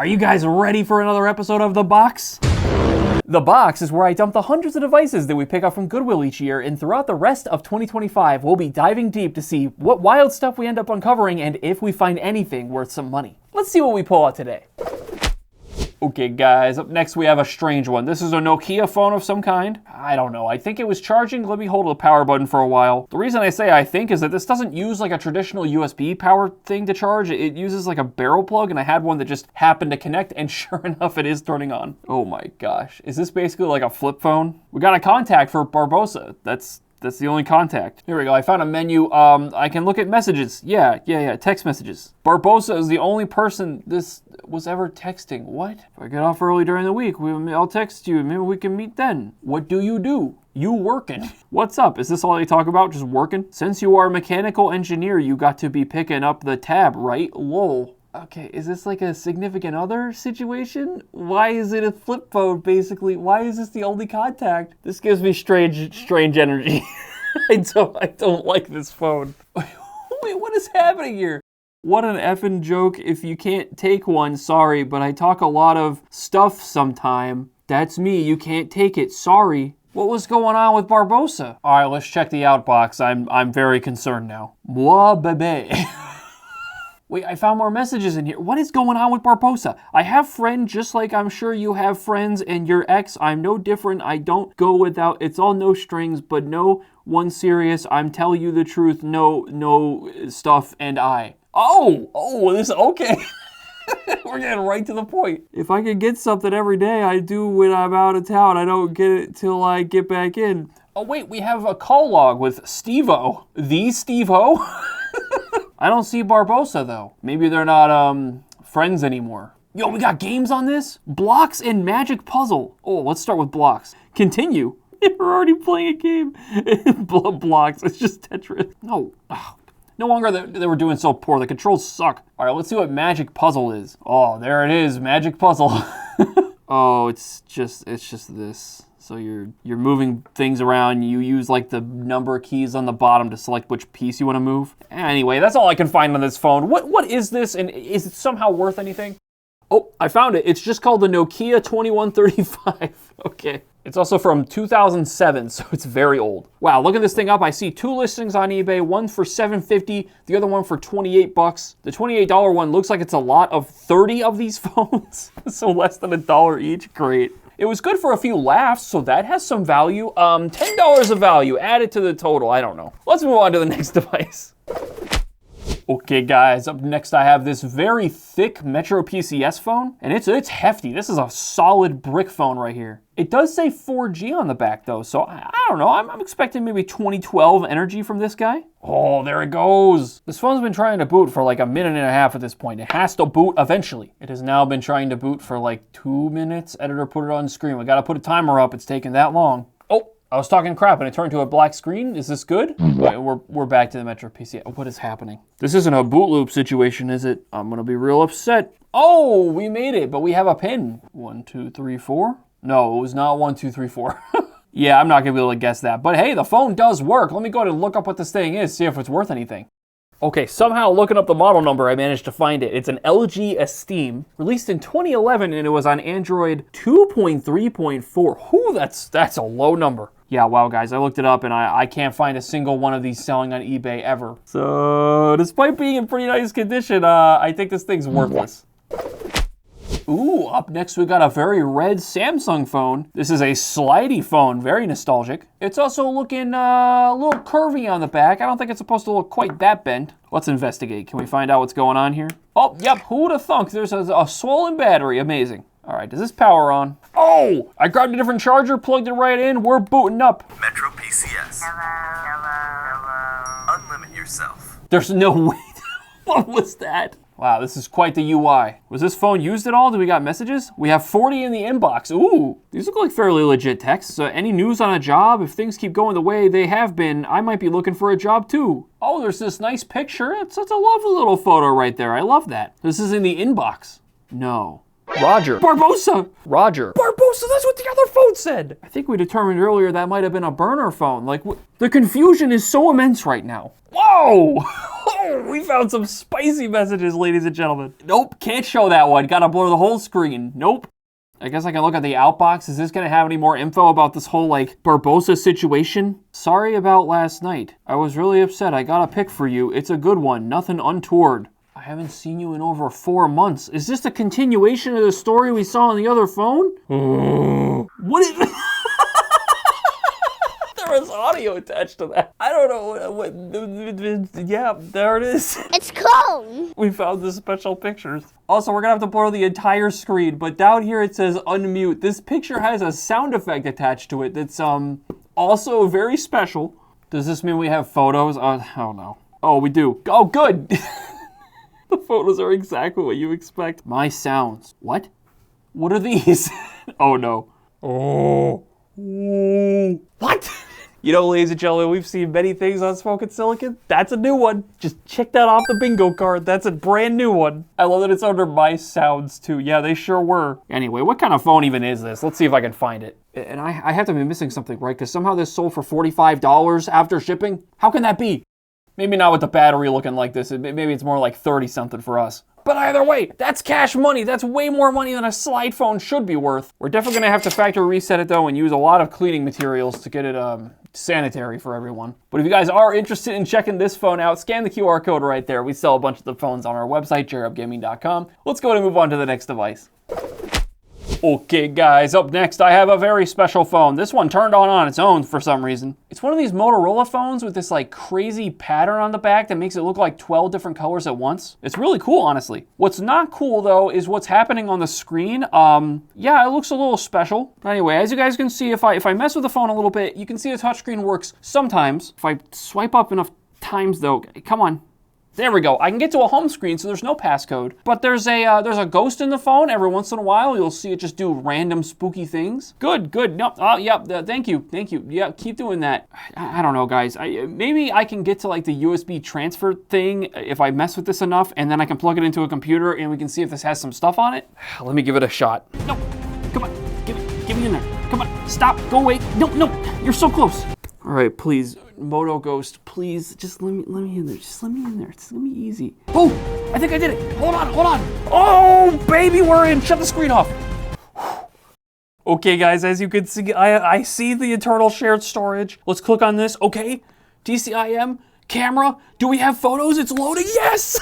Are you guys ready for another episode of The Box? The Box is where I dump the hundreds of devices that we pick up from Goodwill each year, and throughout the rest of 2025, we'll be diving deep to see what wild stuff we end up uncovering and if we find anything worth some money. Let's see what we pull out today. Okay guys, up next we have a strange one. This is a Nokia phone of some kind. I don't know, I think it was charging. Let me hold the power button for a while. The reason I say I think is that this doesn't use like a traditional USB power thing to charge. It uses like a barrel plug, and I had one that just happened to connect, and sure enough it is turning on. Oh my gosh, is this basically like a flip phone? We got a contact for Barbosa. That's the only contact. Here we go, I found a menu. I can look at messages. Yeah, text messages. Barbosa is the only person this was ever texting. What? If I get off early during the week, I'll text you. Maybe we can meet then. What do? You working. What's up? Is this all they talk about? Just working? Since you are a mechanical engineer, you got to be picking up the tab, right? Lol. Okay, is this like a significant other situation? Why is it a flip phone, basically? Why is this the only contact? This gives me strange energy. I don't like this phone. Wait, what is happening here? What an effing joke. If you can't take one, sorry, but I talk a lot of stuff sometime. That's me, you can't take it, sorry. What was going on with Barbosa? All right, let's check the outbox. I'm very concerned now. Moi bébé. Wait, I found more messages in here. What is going on with Barbosa? I have friends just like I'm sure you have friends, and your ex, I'm no different. I don't go without, it's all no strings, but no one serious. I'm telling you the truth, no stuff, and I. Oh, this, okay. We're getting right to the point. If I could get something every day, I do when I'm out of town. I don't get it till I get back in. Oh wait, we have a call log with Steve-O. The Steve-O? I don't see Barbosa though. Maybe they're not friends anymore. Yo, we got games on this? Blocks and Magic Puzzle. Oh, let's start with Blocks. Continue. We're already playing a game. Blocks, it's just Tetris. No. Oh. No wonder they were doing so poor. The controls suck. All right, let's see what Magic Puzzle is. Oh, there it is, Magic Puzzle. Oh, it's just this. So you're moving things around. You use like the number keys on the bottom to select which piece you want to move. Anyway, that's all I can find on this phone. What is this, and is it somehow worth anything? Oh, I found it. It's just called the Nokia 2135. Okay. It's also from 2007, so it's very old. Wow, looking this thing up, I see two listings on eBay, one for $750, the other one for 28 bucks. The $28 one looks like it's a lot of 30 of these phones, so less than $1 each. Great. It was good for a few laughs, so that has some value. $10 of value added to the total, I don't know. Let's move on to the next device. Okay guys, up next I have this very thick Metro PCS phone, and it's hefty. This is a solid brick phone right here. It does say 4G on the back though, so I don't know. I'm expecting maybe 2012 energy from this guy. Oh, there it goes. This phone's been trying to boot for like a minute and a half at this point. It has to boot eventually. It has now been trying to boot for like 2 minutes. Editor, put it on screen. We gotta put a timer up. It's taking that long. Oh, I was talking crap and it turned to a black screen. Is this good? Wait, we're back to the Metro PC. What is happening? This isn't a boot loop situation, is it? I'm gonna be real upset. Oh, we made it, but we have a pin. 1, 2, 3, 4. No, it was not 1, 2, 3, 4. Yeah, I'm not gonna be able to guess that. But hey, the phone does work. Let me go ahead and look up what this thing is, see if it's worth anything. Okay, somehow looking up the model number, I managed to find it. It's an LG Esteem, released in 2011, and it was on Android 2.3.4. Whew, that's a low number. Yeah, wow, guys, I looked it up, and I can't find a single one of these selling on eBay ever. So, despite being in pretty nice condition, I think this thing's worthless. Ooh, up next we got a very red Samsung phone. This is a slidey phone, very nostalgic. It's also looking a little curvy on the back. I don't think it's supposed to look quite that bent. Let's investigate. Can we find out what's going on here? Oh, yep, who would have thunk? There's a swollen battery, amazing. All right, does this power on? Oh, I grabbed a different charger, plugged it right in, we're booting up. Metro PCS. Hello. Unlimit yourself. There's no way. What was that? Wow, this is quite the UI. Was this phone used at all? Do we got messages? We have 40 in the inbox. Ooh, these look like fairly legit texts. Any news on a job? If things keep going the way they have been, I might be looking for a job too. Oh, there's this nice picture. It's such a lovely little photo right there. I love that. This is in the inbox. No. Roger. Barbosa. Roger. Barbosa. Oh, so that's what the other phone said. I think we determined earlier that might have been a burner phone. Like, the confusion is so immense right now. Whoa! Oh, we found some spicy messages, ladies and gentlemen. Nope, can't show that one. Gotta blur the whole screen. Nope. I guess I can look at the outbox. Is this gonna have any more info about this whole, like, Barbosa situation? Sorry about last night. I was really upset. I got a pic for you. It's a good one. Nothing untoward. I haven't seen you in over 4 months. Is this a continuation of the story we saw on the other phone? What is... There was audio attached to that. I don't know what yeah, there it is. It's cold. We found the special pictures. Also, we're gonna have to blur the entire screen, but down here it says unmute. This picture has a sound effect attached to it that's also very special. Does this mean we have photos? Oh no. Oh, we do. Oh, good. The photos are exactly what you expect. My sounds. What? What are these? Oh no. Oh. What? You know, ladies and gentlemen, we've seen many things on Smokin Silicon. That's a new one. Just check that off the bingo card. That's a brand new one. I love that it's under my sounds too. Yeah, they sure were. Anyway, what kind of phone even is this? Let's see if I can find it. And I have to be missing something, right? Because somehow this sold for $45 after shipping. How can that be? Maybe not with the battery looking like this. Maybe it's more like 30 something for us. But either way, that's cash money. That's way more money than a slide phone should be worth. We're definitely gonna have to factory reset it though and use a lot of cleaning materials to get it sanitary for everyone. But if you guys are interested in checking this phone out, scan the QR code right there. We sell a bunch of the phones on our website, jarupgaming.com. Let's go ahead and move on to the next device. Okay guys, up next I have a very special phone. This one turned on its own for some reason. It's one of these Motorola phones with this like crazy pattern on the back that makes it look like 12 different colors at once. It's really cool, honestly. What's not cool though is what's happening on the screen. Yeah, it looks a little special. But anyway, as you guys can see, if I mess with the phone a little bit, you can see the touchscreen works sometimes. If I swipe up enough times though, come on. There we go. I can get to a home screen, so there's no passcode. But there's a ghost in the phone. Every once in a while, you'll see it just do random spooky things. Good, good. No, thank you. Yeah, keep doing that. I don't know, guys. Maybe I can get to like the USB transfer thing if I mess with this enough, and then I can plug it into a computer, and we can see if this has some stuff on it. Let me give it a shot. No, come on, get me in there. Come on, stop, go away. No, you're so close. All right, please, Moto Ghost, please, just let me in there. Just let me in there. It's gonna be easy. Oh, I think I did it. Hold on. Oh, baby, we're in. Shut the screen off. Okay, guys, as you can see, I see the internal shared storage. Let's click on this. Okay, DCIM, camera. Do we have photos? It's loading. Yes.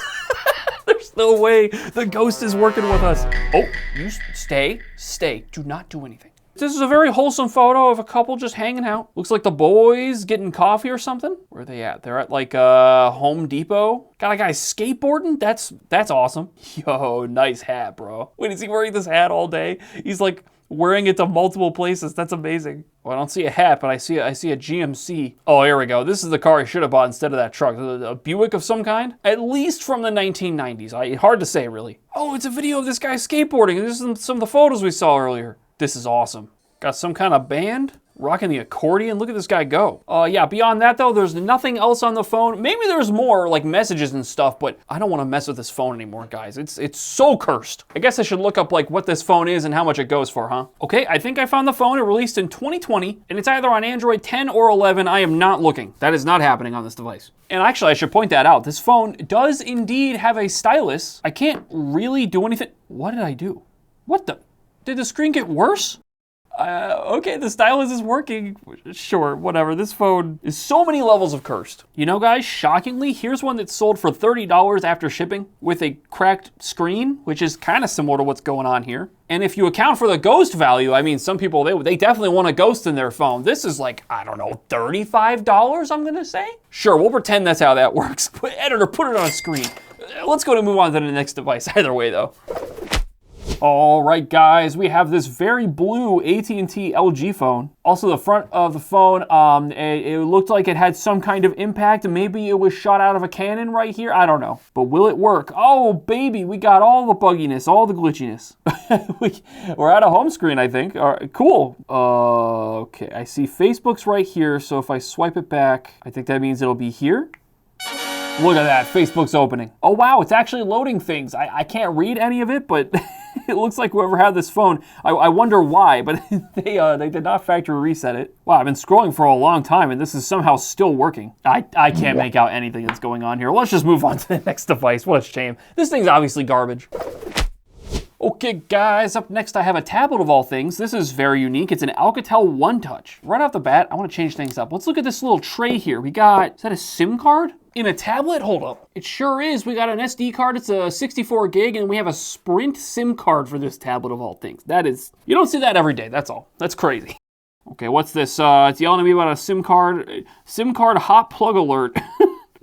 There's no way the ghost is working with us. Oh, you stay. Do not do anything. This is a very wholesome photo of a couple just hanging out. Looks like the boys getting coffee or something. Where are they at? They're at like Home Depot. Got a guy skateboarding. That's awesome. Yo, nice hat, bro. Wait, is he wearing this hat all day? He's like wearing it to multiple places. That's amazing. Well, I don't see a hat, but I see a GMC. Oh, here we go. This is the car I should have bought instead of that truck. A Buick of some kind? At least from the 1990s. Hard to say, really. Oh, it's a video of this guy skateboarding. This is some of the photos we saw earlier. This is awesome. Got some kind of band rocking the accordion. Look at this guy go. Yeah, beyond that though, there's nothing else on the phone. Maybe there's more like messages and stuff, but I don't want to mess with this phone anymore, guys. It's so cursed. I guess I should look up like what this phone is and how much it goes for, huh? Okay, I think I found the phone. It released in 2020 and it's either on Android 10 or 11. I am not looking. That is not happening on this device. And actually, I should point that out. This phone does indeed have a stylus. I can't really do anything. What did I do? What the? Did the screen get worse? Okay, the stylus is working. Sure, whatever. This phone is so many levels of cursed. You know, guys, shockingly, here's one that sold for $30 after shipping with a cracked screen, which is kind of similar to what's going on here. And if you account for the ghost value, I mean, some people, they definitely want a ghost in their phone. This is like, I don't know, $35, I'm gonna say? Sure, we'll pretend that's how that works. Editor, put it on a screen. Let's go to move on to the next device. Either way, though. All right, guys, we have this very blue AT&T LG phone. Also, the front of the phone, it looked like it had some kind of impact. Maybe it was shot out of a cannon right here. I don't know. But will it work? Oh, baby, we got all the bugginess, all the glitchiness. We're at a home screen, I think. All right, cool. Okay, I see Facebook's right here. So if I swipe it back, I think that means it'll be here. Look at that, Facebook's opening. Oh, wow, it's actually loading things. I can't read any of it, but It looks like whoever had this phone, I wonder why, but they did not factory reset it. Wow, I've been scrolling for a long time and this is somehow still working. I can't make out anything that's going on here. Let's just move on to the next device. What a shame. This thing's obviously garbage. Okay guys, up next I have a tablet of all things. This is very unique. It's an Alcatel One Touch. Right off the bat, I want to change things up. Let's look at this little tray here. We got, is that a SIM card? In a tablet? Hold up. It sure is. We got an SD card. It's a 64 gig and we have a Sprint SIM card for this tablet of all things. That is, you don't see that every day, that's all. That's crazy. Okay, what's this? It's yelling at me about a SIM card. SIM card hot plug alert.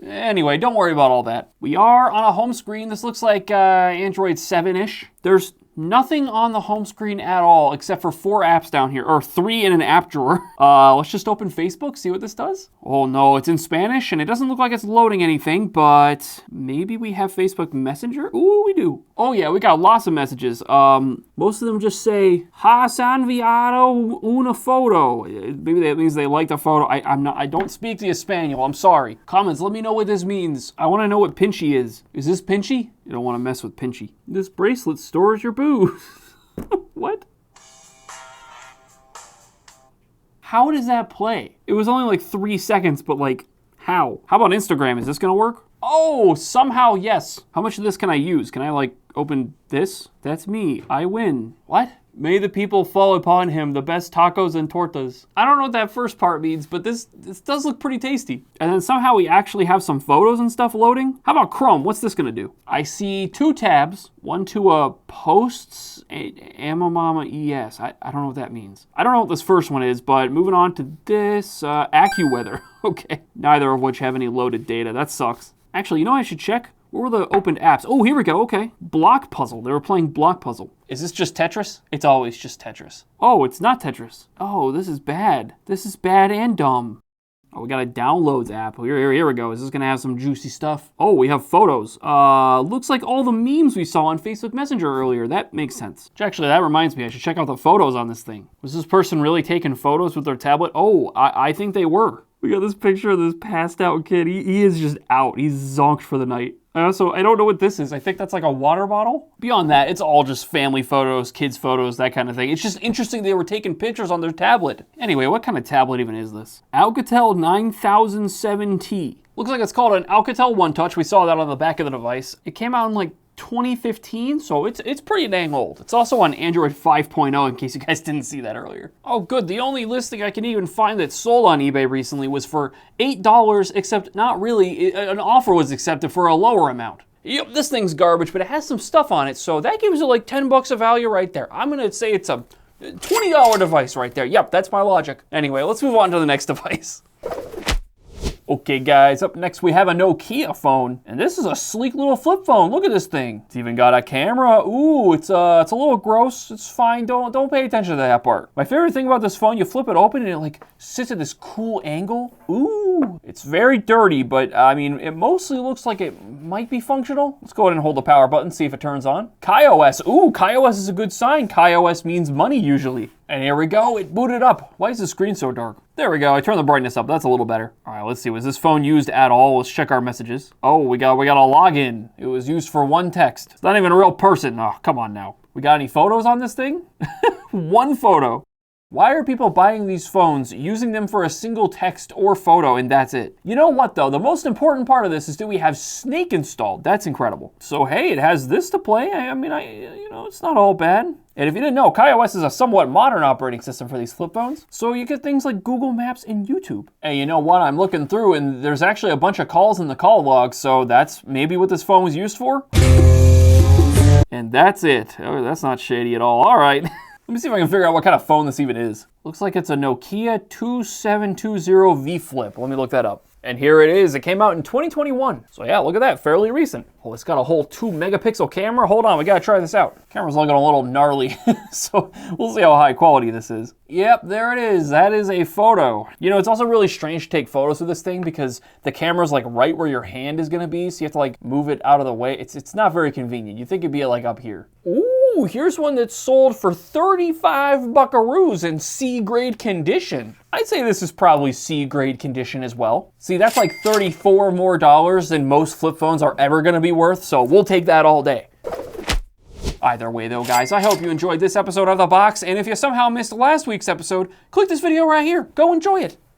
Anyway, don't worry about all that. We are on a home screen. This looks like Android 7-ish. There's nothing on the home screen at all except for 4 apps down here, or 3 in an app drawer. Let's just open Facebook, see what this does. Oh no, it's in Spanish and it doesn't look like it's loading anything, but maybe we have Facebook Messenger? Ooh, we do. Oh yeah, we got lots of messages. Most of them just say, has enviado una foto. Maybe that means they liked a photo. I don't speak the Espanol, I'm sorry. Comments, let me know what this means. I wanna know what Pinchy is. Is this Pinchy? You don't wanna mess with Pinchy. This bracelet stores your booze. What? How does that play? It was only like 3 seconds, but like, how? How about Instagram? Is this gonna work? Oh, somehow yes. How much of this can I use? Can I like open this? That's me, I win. What? May the people fall upon him, the best tacos and tortas. I don't know what that first part means, but this does look pretty tasty. And then somehow we actually have some photos and stuff loading. How about Chrome? What's this gonna do? I see 2 tabs, one to posts, Amamama ES. I don't know what that means. I don't know what this first one is, but moving on to this, AccuWeather. Okay, neither of which have any loaded data. That sucks. Actually, you know what I should check? Where were the opened apps? Oh, here we go, okay. Block Puzzle, they were playing Block Puzzle. Is this just Tetris? It's always just Tetris. Oh, it's not Tetris. Oh, this is bad. This is bad and dumb. Oh, we got a downloads app. Here we go. Is this gonna have some juicy stuff? Oh, we have photos. Looks like all the memes we saw on Facebook Messenger earlier. That makes sense. Actually, that reminds me, I should check out the photos on this thing. Was this person really taking photos with their tablet? Oh, I think they were. We got this picture of this passed out kid. He is just out. He's zonked for the night. I don't know what this is. I think that's like a water bottle. Beyond that, it's all just family photos, kids photos, that kind of thing. It's just interesting they were taking pictures on their tablet. Anyway, what kind of tablet even is this? Alcatel 9007T. Looks like it's called an Alcatel One Touch. We saw that on the back of the device. It came out in like 2015, so it's pretty dang old. It's also on Android 5.0 in case you guys didn't see that earlier. Oh good, the only listing I can even find that sold on eBay recently was for $8, except not really, an offer was accepted for a lower amount. Yep, this thing's garbage, but it has some stuff on it, so that gives it like 10 bucks of value right there. I'm gonna say it's a $20 device right there. Yep, that's my logic. Anyway, let's move on to the next device. Okay guys, up next we have a Nokia phone, and this is a sleek little flip phone. Look at this thing. It's even got a camera. Ooh, it's a little gross. It's fine, don't pay attention to that part. My favorite thing about this phone, you flip it open and it like sits at this cool angle. Ooh, it's very dirty, but I mean, it mostly looks like it might be functional. Let's go ahead and hold the power button, see if it turns on. KaiOS, ooh, KaiOS is a good sign. KaiOS means money usually. And here we go, it booted up. Why is the screen so dark? There we go, I turned the brightness up, that's a little better. All right, let's see, was this phone used at all? Let's check our messages. Oh, we got a login. It was used for one text. It's not even a real person. Oh, come on now. We got any photos on this thing? One photo. Why are people buying these phones, using them for a single text or photo, and that's it? You know what though, the most important part of this is that we have Snake installed. That's incredible. So hey, it has this to play. I mean, you know, it's not all bad. And if you didn't know, KaiOS is a somewhat modern operating system for these flip phones. So you get things like Google Maps and YouTube. And you know what, I'm looking through and there's actually a bunch of calls in the call log, so that's maybe what this phone was used for. And that's it. Oh, that's not shady at all. All right. Let me see if I can figure out what kind of phone this even is. Looks like it's a Nokia 2720 V Flip. Let me look that up. And here it is. It came out in 2021. So yeah, look at that, fairly recent. Oh, it's got a whole 2 megapixel camera. Hold on, we gotta try this out. Camera's looking a little gnarly, so we'll see how high quality this is. Yep, there it is. That is a photo. You know, it's also really strange to take photos of this thing because the camera's like right where your hand is gonna be, so you have to like move it out of the way. It's not very convenient. You'd think it'd be like up here. Ooh, here's one that's sold for 35 buckaroos in C-grade condition. I'd say this is probably C-grade condition as well. See, that's like $34 more than most flip phones are ever gonna be worth, so we'll take that all day. Either way though, guys, I hope you enjoyed this episode of The Box, and if you somehow missed last week's episode, click this video right here. Go enjoy it.